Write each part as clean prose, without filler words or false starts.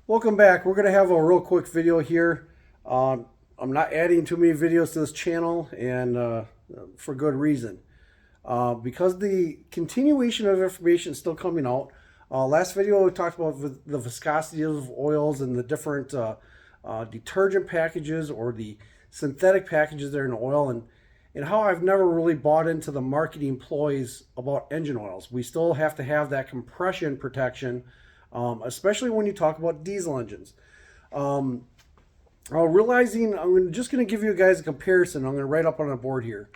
Welcome back. We're going to have a real quick video here. I'm not adding too many videos to this channel, and for good reason. Because the continuation of information is still coming out. Last video we talked about the viscosity of oils and the different detergent packages or the synthetic packages that are in oil, and how I've never really bought into the marketing ploys about engine oils. We still have to have that compression protection, especially when you talk about diesel engines. Realizing I'm just going to give you guys a comparison. I'm going to write up on a board here.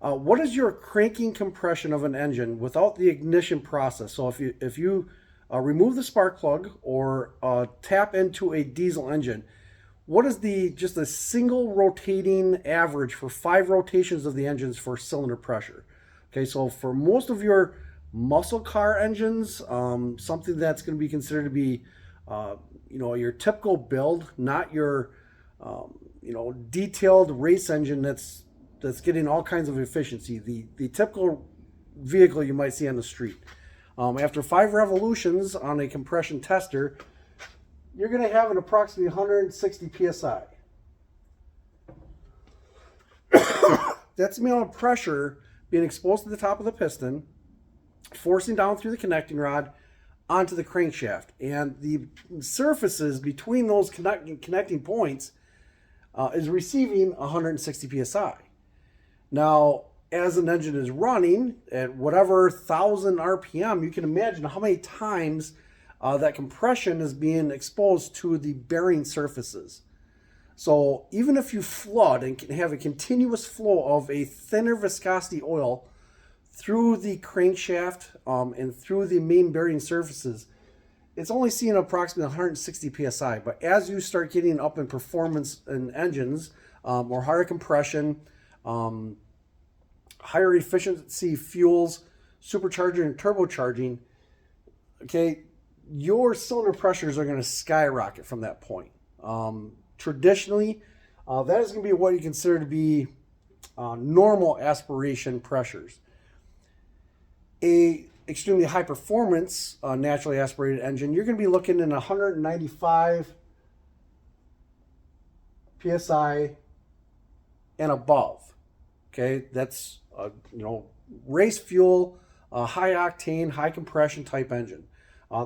What is your cranking compression of an engine without the ignition process? So if you remove the spark plug or tap into a diesel engine, what is just a single rotating average for 5 rotations of the engines for cylinder pressure? Okay, so for most of your muscle car engines, something that's going to be considered to be your typical build, not your detailed race engine that's getting all kinds of efficiency, the typical vehicle you might see on the street. After 5 revolutions on a compression tester, you're going to have an approximately 160 psi. That's the amount of pressure being exposed to the top of the piston, forcing down through the connecting rod onto the crankshaft, and the surfaces between those connecting points is receiving 160 psi. Now, as an engine is running at whatever 1,000 RPM, you can imagine how many times that compression is being exposed to the bearing surfaces. So even if you flood and can have a continuous flow of a thinner viscosity oil through the crankshaft and through the main bearing surfaces, it's only seeing approximately 160 psi. But as you start getting up in performance in engines, or higher compression, higher efficiency fuels, supercharging and turbocharging, okay, your cylinder pressures are going to skyrocket from that point. Traditionally, that is going to be what you consider to be normal aspiration pressures. A extremely high performance naturally aspirated engine, you're going to be looking in 195 psi and above. Okay, that's race fuel, high octane, high compression type engine.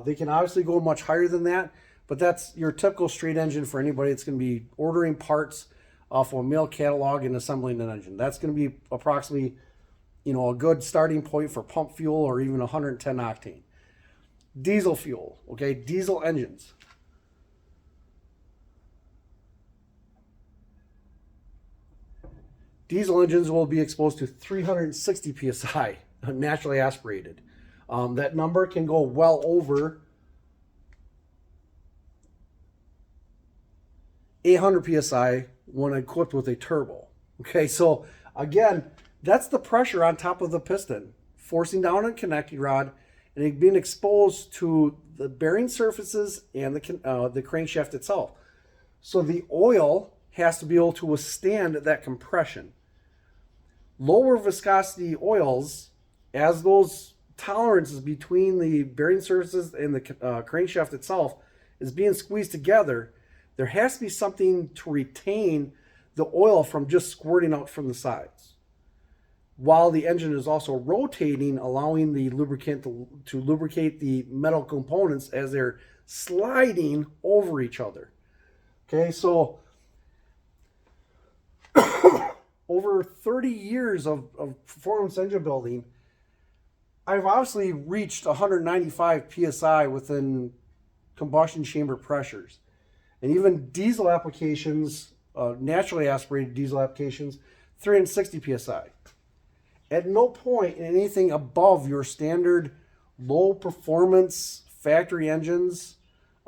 They can obviously go much higher than that, but that's your typical straight engine for anybody that's going to be ordering parts off of a mail catalog and assembling an engine. That's going to be approximately a good starting point for pump fuel, or even 110 octane. Diesel fuel, okay, diesel engines. Diesel engines will be exposed to 360 psi, naturally aspirated. That number can go well over 800 psi when equipped with a turbo. Okay, so again, that's the pressure on top of the piston, forcing down a connecting rod and it being exposed to the bearing surfaces and the crankshaft itself. So the oil has to be able to withstand that compression. Lower viscosity oils, as those tolerances between the bearing surfaces and the crankshaft itself is being squeezed together, there has to be something to retain the oil from just squirting out from the sides, while the engine is also rotating, allowing the lubricant to lubricate the metal components as they're sliding over each other. Okay, so over 30 years of performance engine building, I've obviously reached 195 psi within combustion chamber pressures. And even diesel applications, naturally aspirated diesel applications, 360 psi. At no point in anything above your standard low performance factory engines,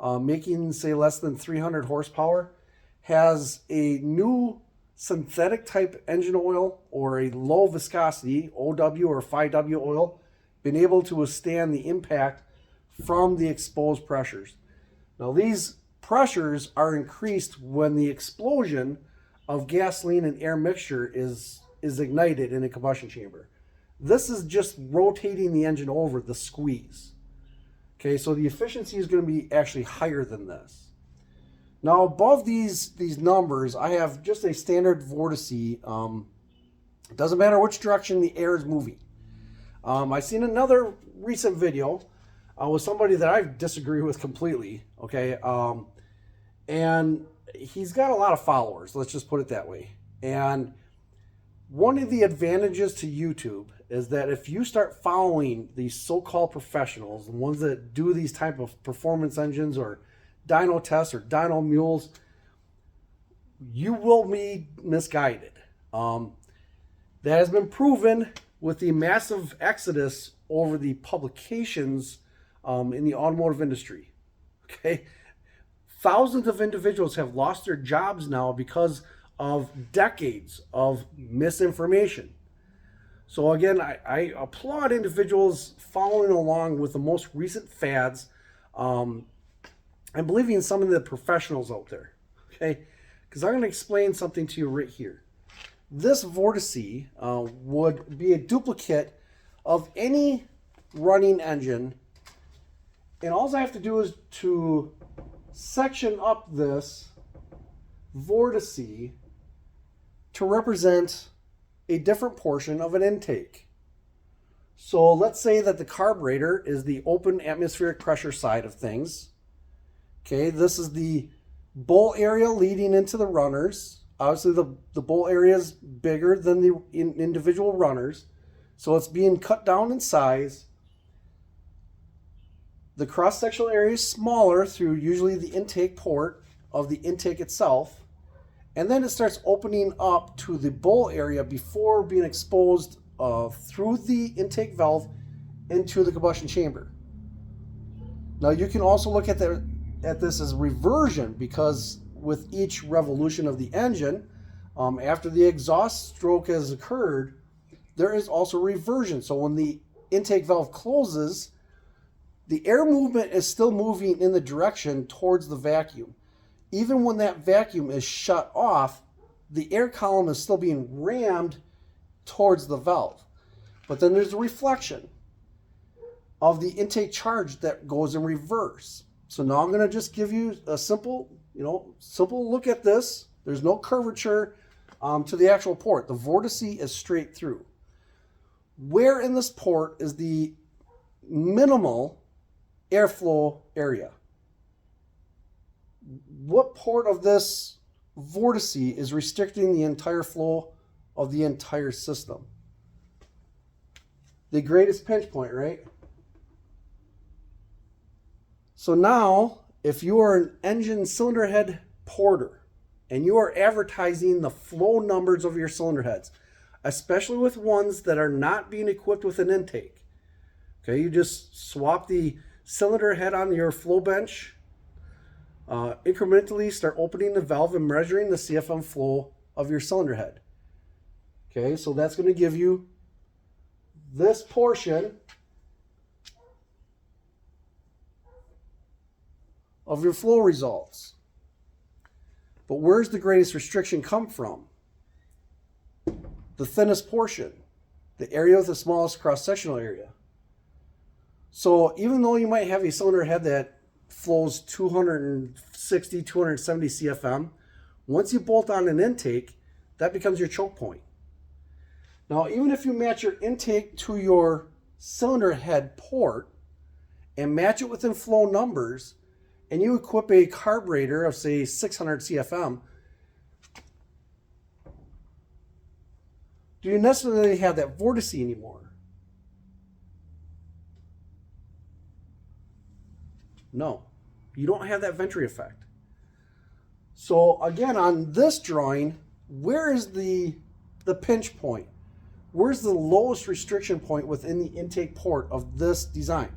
making say less than 300 horsepower, has a new synthetic type engine oil or a low viscosity OW or 5W oil been able to withstand the impact from the exposed pressures. Now, these pressures are increased when the explosion of gasoline and air mixture is ignited in a combustion chamber. This is just rotating the engine over the squeeze. Okay, so the efficiency is going to be actually higher than this. Now above these numbers, I have just a standard vortice. It doesn't matter which direction the air is moving. I've seen another recent video with somebody that I disagree with completely. Okay, and he's got a lot of followers. Let's just put it that way. And one of the advantages to YouTube is that if you start following these so-called professionals, the ones that do these type of performance engines or dyno tests or dyno mules, you will be misguided. That has been proven with the massive exodus over the publications in the automotive industry. Okay, thousands of individuals have lost their jobs now because of decades of misinformation. So again, I applaud individuals following along with the most recent fads and believing in some of the professionals out there. Okay, because I'm going to explain something to you right here. This vortice would be a duplicate of any running engine, and all I have to do is to section up this vortice to represent a different portion of an intake. So let's say that the carburetor is the open atmospheric pressure side of things. Okay, this is the bowl area leading into the runners. Obviously the bowl area is bigger than the individual runners, so it's being cut down in size. The cross-sectional area is smaller through usually the intake port of the intake itself, and then it starts opening up to the bowl area before being exposed through the intake valve into the combustion chamber. Now you can also look at this as reversion, because with each revolution of the engine, after the exhaust stroke has occurred, there is also reversion. So when the intake valve closes, the air movement is still moving in the direction towards the vacuum. Even when that vacuum is shut off, the air column is still being rammed towards the valve. But then there's a reflection of the intake charge that goes in reverse. So now I'm going to just give you a simple look at this. There's no curvature to the actual port. The vortice is straight through. Where in this port is the minimal airflow area? What port of this vortice is restricting the entire flow of the entire system? The greatest pinch point, right? So now, if you are an engine cylinder head porter and you are advertising the flow numbers of your cylinder heads, especially with ones that are not being equipped with an intake, okay, you just swap the cylinder head on your flow bench, incrementally start opening the valve and measuring the CFM flow of your cylinder head. Okay, so that's going to give you this portion of your flow results. But where's the greatest restriction come from? The thinnest portion, the area with the smallest cross-sectional area. So even though you might have a cylinder head that flows 260, 270 CFM, once you bolt on an intake, that becomes your choke point. Now, even if you match your intake to your cylinder head port and match it within flow numbers, and you equip a carburetor of, say, 600 CFM, do you necessarily have that vortice anymore? No, you don't have that venturi effect. So again, on this drawing, where is the pinch point? Where's the lowest restriction point within the intake port of this design?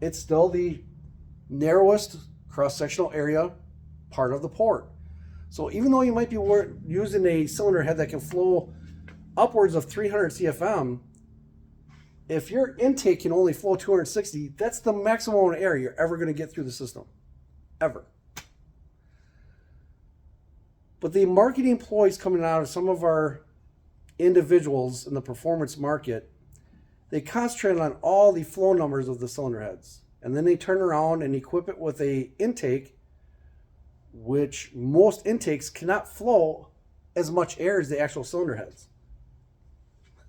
It's still the narrowest cross-sectional area part of the port. So even though you might be using a cylinder head that can flow upwards of 300 CFM, if your intake can only flow 260, that's the maximum amount of air you're ever going to get through the system. Ever. But the marketing ploys coming out of some of our individuals in the performance market, they concentrate on all the flow numbers of the cylinder heads. And then they turn around and equip it with a intake which most intakes cannot flow as much air as the actual cylinder heads.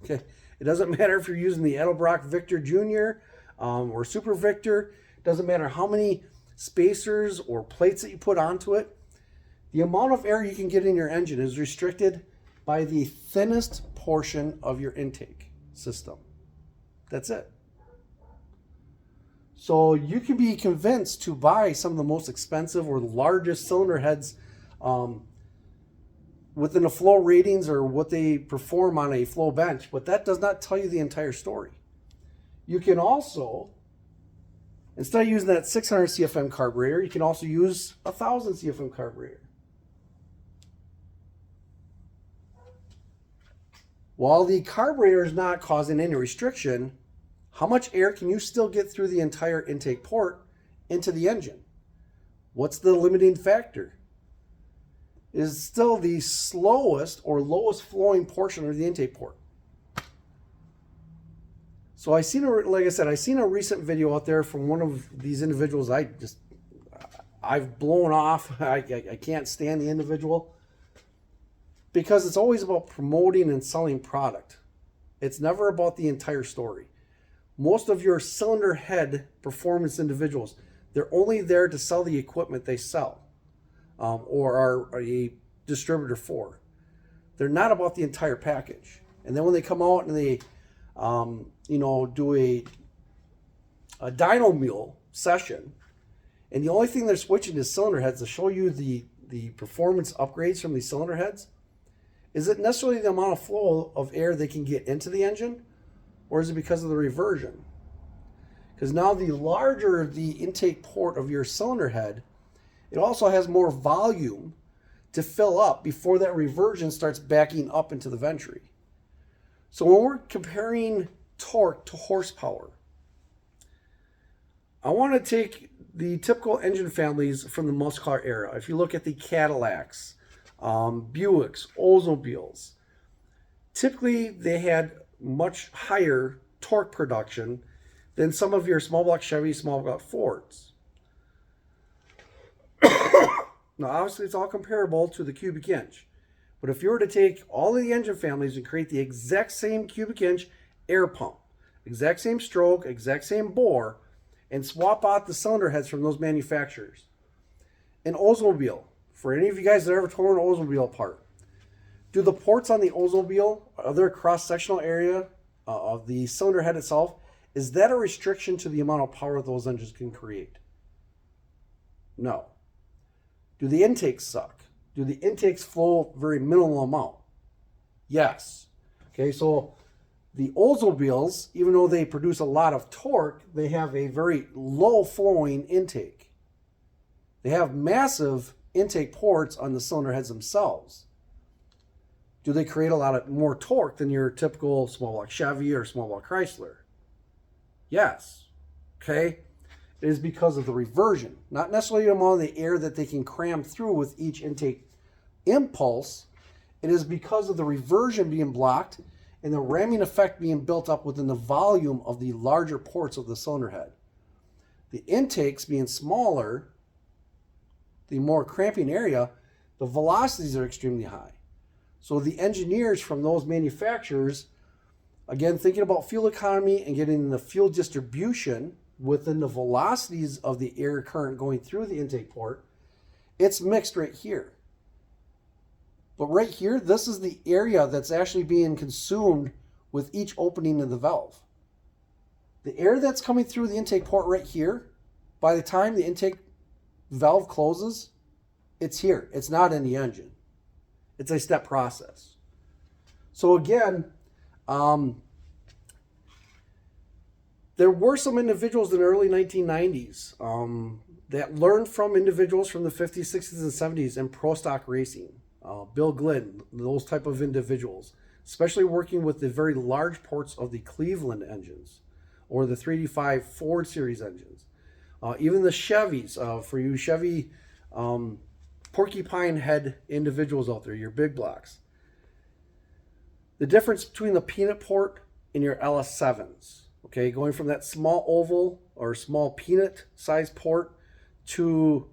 Okay, it doesn't matter if you're using the Edelbrock Victor Jr. Or Super Victor. It doesn't matter how many spacers or plates that you put onto it. The amount of air you can get in your engine is restricted by the thinnest portion of your intake system. That's it. So you can be convinced to buy some of the most expensive or largest cylinder heads within the flow ratings or what they perform on a flow bench, but that does not tell you the entire story. You can also, instead of using that 600 CFM carburetor, you can also use 1000 CFM carburetor. While the carburetor is not causing any restriction, how much air can you still get through the entire intake port into the engine? What's the limiting factor? It is still the slowest or lowest flowing portion of the intake port. So I seen a recent video out there from one of these individuals. I've blown off. I can't stand the individual, because it's always about promoting and selling product. It's never about the entire story. Most of your cylinder head performance individuals, they're only there to sell the equipment they sell or are a distributor for. They're not about the entire package. And then when they come out and they do a dyno mule session, and the only thing they're switching is cylinder heads to show you the performance upgrades from these cylinder heads, is it necessarily the amount of flow of air they can get into the engine, or is it because of the reversion? Because now the larger the intake port of your cylinder head, it also has more volume to fill up before that reversion starts backing up into the venturi. So when we're comparing torque to horsepower, I want to take the typical engine families from the muscle car era. If you look at the Cadillacs, Buicks, Oldsmobiles, typically they had much higher torque production than some of your small block Chevy, small block Fords. Now obviously it's all comparable to the cubic inch, but if you were to take all of the engine families and create the exact same cubic inch air pump, exact same stroke, exact same bore, and swap out the cylinder heads from those manufacturers, an Oldsmobile, for any of you guys that ever tore an Oldsmobile apart, do the ports on the Oldsmobile, other cross-sectional area of the cylinder head itself, is that a restriction to the amount of power those engines can create? No. Do the intakes suck? Do the intakes flow very minimal amount? Yes. Okay, so the Oldsmobiles, even though they produce a lot of torque, they have a very low flowing intake. They have massive intake ports on the cylinder heads themselves. Do they create a lot of more torque than your typical small block Chevy or small block Chrysler? Yes. Okay. It is because of the reversion, not necessarily the amount of the air that they can cram through with each intake impulse. It is because of the reversion being blocked and the ramming effect being built up within the volume of the larger ports of the cylinder head. The intakes being smaller, the more cramping area, the velocities are extremely high. So the engineers from those manufacturers, again, thinking about fuel economy and getting the fuel distribution within the velocities of the air current going through the intake port, it's mixed right here. But right here, this is the area that's actually being consumed with each opening of the valve. The air that's coming through the intake port right here, by the time the intake valve closes, it's here. It's not in the engine. It's a step process. So again, there were some individuals in the early 1990s that learned from individuals from the 50s, 60s, and 70s in pro stock racing. Bill Glidden, those type of individuals, especially working with the very large ports of the Cleveland engines or the 385 Ford series engines. Even the Chevys, for you Chevy porcupine head individuals out there, your big blocks. The difference between the peanut port and your LS7s, okay, going from that small oval or small peanut size port to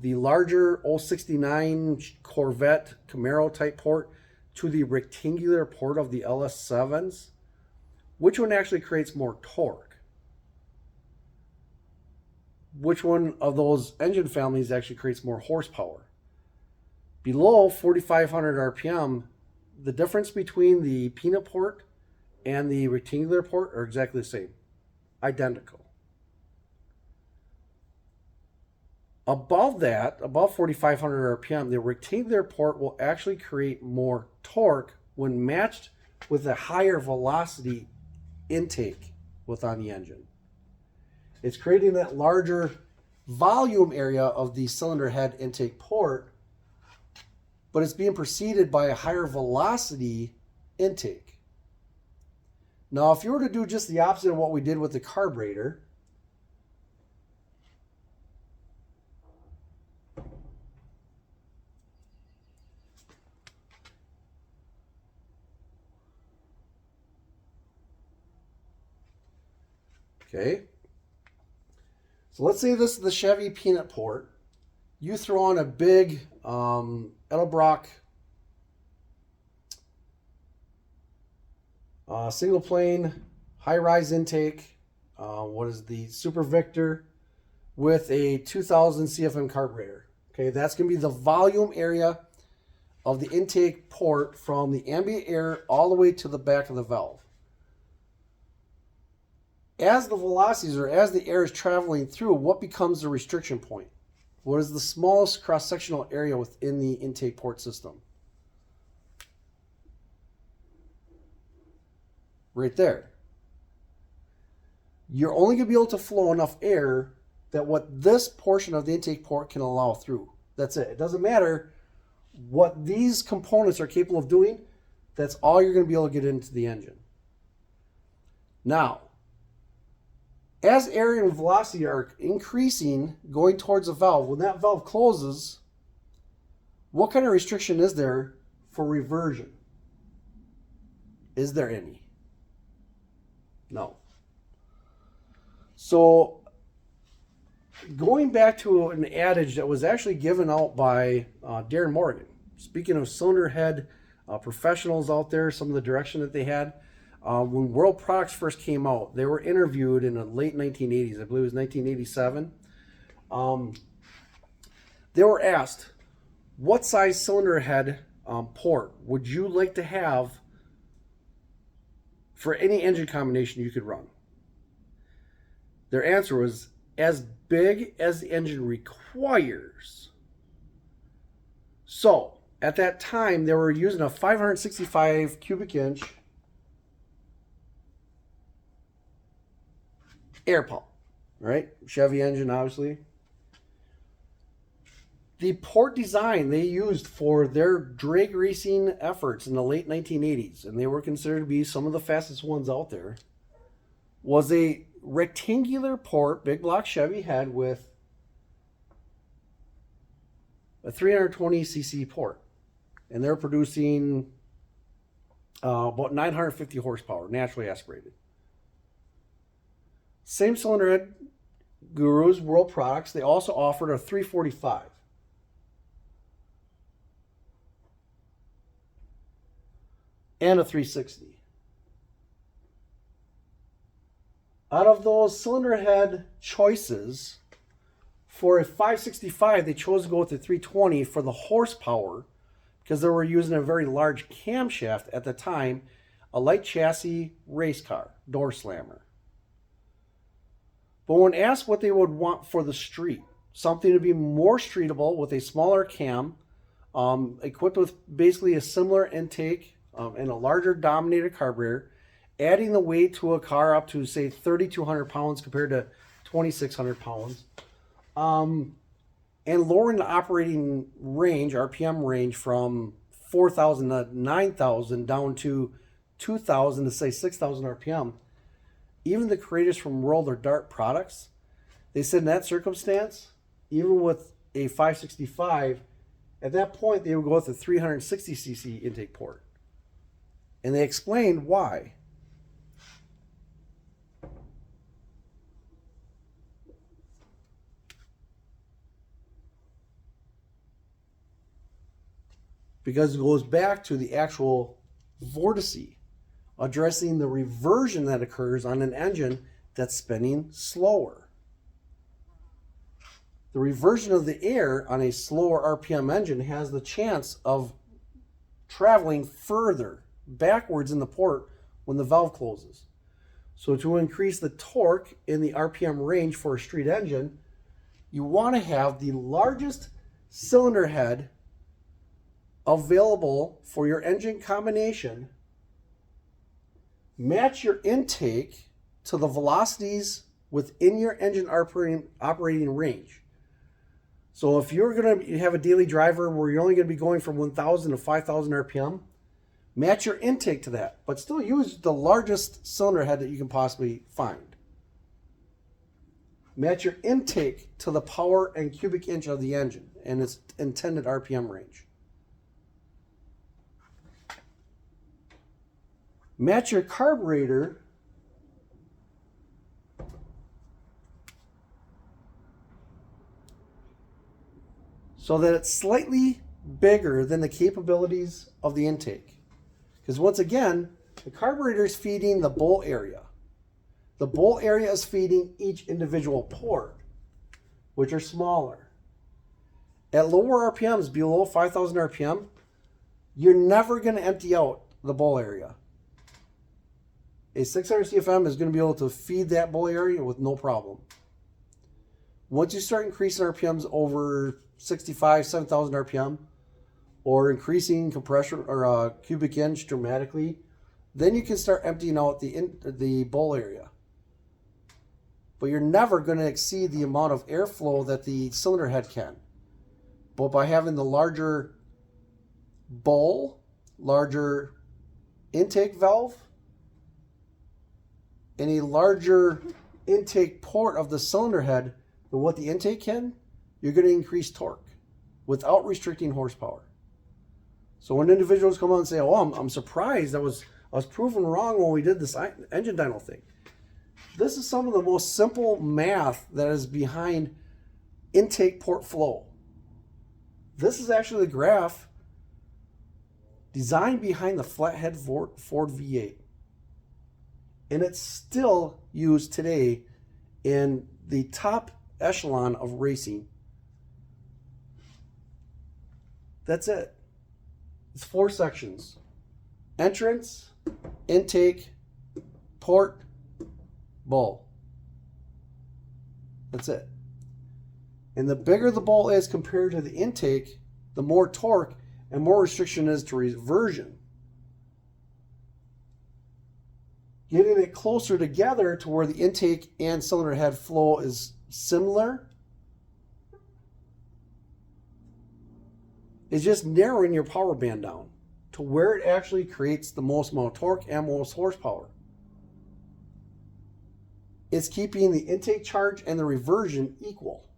the larger 069 Corvette Camaro type port to the rectangular port of the LS7s, which one actually creates more torque? Which one of those engine families actually creates more horsepower? Below 4,500 RPM, the difference between the peanut port and the rectangular port are exactly the same, identical. Above that, above 4,500 RPM, the rectangular port will actually create more torque when matched with a higher velocity intake within the engine. It's creating that larger volume area of the cylinder head intake port, but it's being preceded by a higher velocity intake. Now, if you were to do just the opposite of what we did with the carburetor, okay, so let's say this is the Chevy peanut port. You throw on a big Edelbrock single plane high-rise intake. What is the Super Victor with a 2000 CFM carburetor? Okay, that's going to be the volume area of the intake port from the ambient air all the way to the back of the valve. As the velocities or as the air is traveling through, what becomes the restriction point? What is the smallest cross-sectional area within the intake port system? Right there. You're only going to be able to flow enough air that what this portion of the intake port can allow through. That's it. It doesn't matter what these components are capable of doing. That's all you're going to be able to get into the engine. Now, as air and velocity are increasing going towards the valve, when that valve closes, what kind of restriction is there for reversion? Is there any? No. So, going back to an adage that was actually given out by Darren Morgan, speaking of cylinder head professionals out there, some of the direction that they had, when World Products first came out, they were interviewed in the late 1980s. I believe it was 1987. They were asked, what size cylinder head port would you like to have for any engine combination you could run? Their answer was as big as the engine requires. So, at that time, they were using a 565 cubic inch air pump, right? Chevy engine, obviously. The port design they used for their drag racing efforts in the late 1980s, and they were considered to be some of the fastest ones out there, was a rectangular port, big block Chevy head with a 320cc port. And they're producing about 950 horsepower, naturally aspirated. Same cylinder head gurus, World Products, they also offered a 345. And a 360. Out of those cylinder head choices, for a 565, they chose to go with the 320 for the horsepower because they were using a very large camshaft at the time, a light chassis race car, door slammer. But when asked what they would want for the street, something to be more streetable with a smaller cam, equipped with basically a similar intake and a larger dominator carburetor, adding the weight to a car up to, say, 3,200 pounds compared to 2,600 pounds, and lowering the operating range, RPM range, from 4,000 to 9,000 down to 2,000 to, say, 6,000 RPM. Even the creators from World or Dart products, they said in that circumstance, even with a 565, at that point they would go with a 360cc intake port. And they explained why. because it goes back to the actual vortice, addressing the reversion that occurs on an engine that's spinning slower. The reversion of the air on a slower RPM engine has the chance of traveling further backwards in the port when the valve closes. So to increase the torque in the RPM range for a street engine, you want to have the largest cylinder head available for your engine combination, match your intake to the velocities within your engine operating range. So if you're going to have a daily driver where you're only going to be going from 1,000 to 5,000 RPM, match your intake to that, but still use the largest cylinder head that you can possibly find. Match your intake to the power and cubic inch of the engine and its intended RPM range. Match your carburetor so that it's slightly bigger than the capabilities of the intake. Because once again, the carburetor is feeding the bowl area. The bowl area is feeding each individual port, which are smaller. At lower RPMs, below 5,000 RPM, you're never going to empty out the bowl area. A 600 CFM is going to be able to feed that bowl area with no problem. Once you start increasing RPMs over 65, 7,000 RPM, or increasing compression or cubic inch dramatically, then you can start emptying out the bowl area. But you're never going to exceed the amount of airflow that the cylinder head can. But by having the larger bowl, larger intake valve, and a larger intake port of the cylinder head than what the intake can, you're going to increase torque without restricting horsepower. So when individuals come on and say, "Oh, I'm surprised I was proven wrong when we did this engine dyno thing," this is some of the most simple math that is behind intake port flow. This is actually the graph designed behind the flathead Ford V8. And it's still used today in the top echelon of racing. That's it. It's 4 sections: entrance, intake, port, bowl. That's it. And the bigger the bowl is compared to the intake, the more torque and more restriction is to reversion. Getting it closer together to where the intake and cylinder head flow is similar is just narrowing your power band down to where it actually creates the most amount of torque and most horsepower. It's keeping the intake charge and the reversion equal.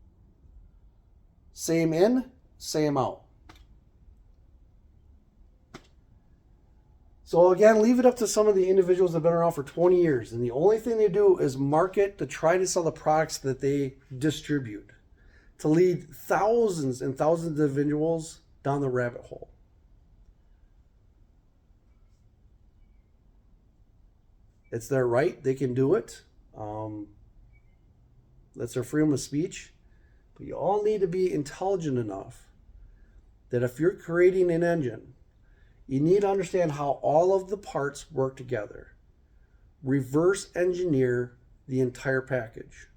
Same in, same out. So again, leave it up to some of the individuals that have been around for 20 years. And the only thing they do is market to try to sell the products that they distribute, to lead thousands and thousands of individuals down the rabbit hole. It's their right. They can do it. That's their freedom of speech. But you all need to be intelligent enough that if you're creating an engine, you need to understand how all of the parts work together. Reverse engineer the entire package.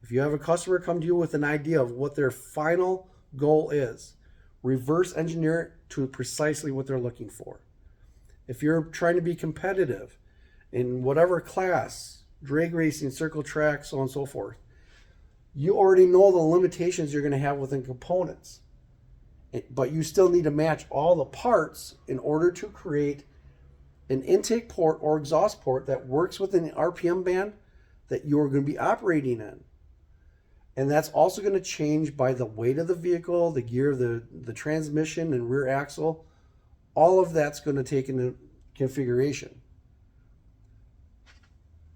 If you have a customer come to you with an idea of what their final goal is, reverse engineer it to precisely what they're looking for. If you're trying to be competitive in whatever class, drag racing, circle track, so on and so forth, you already know the limitations you're going to have within components. But you still need to match all the parts in order to create an intake port or exhaust port that works within the RPM band that you're going to be operating in. And that's also going to change by the weight of the vehicle, the gear, the transmission and rear axle. All of that's going to take into configuration.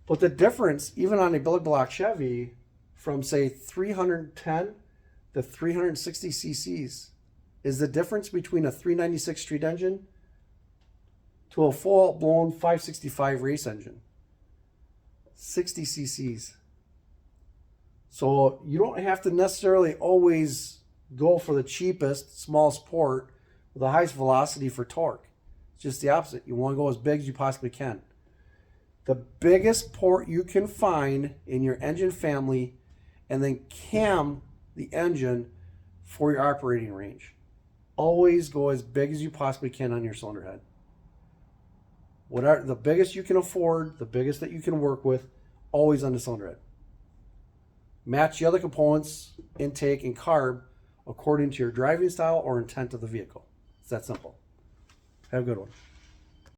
But the difference, even on a big block Chevy, from say 310 to 360 cc's, is the difference between a 396 street engine to a full-blown 565 race engine. 60 cc's. So you don't have to necessarily always go for the cheapest, smallest port with the highest velocity for torque. It's just the opposite. You want to go as big as you possibly can. The biggest port you can find in your engine family, and then cam the engine for your operating range. Always go as big as you possibly can on your cylinder head. Whatever the biggest you can afford, the biggest that you can work with, always on the cylinder head. Match the other components, intake and carb, according to your driving style or intent of the vehicle. It's that simple. Have a good one.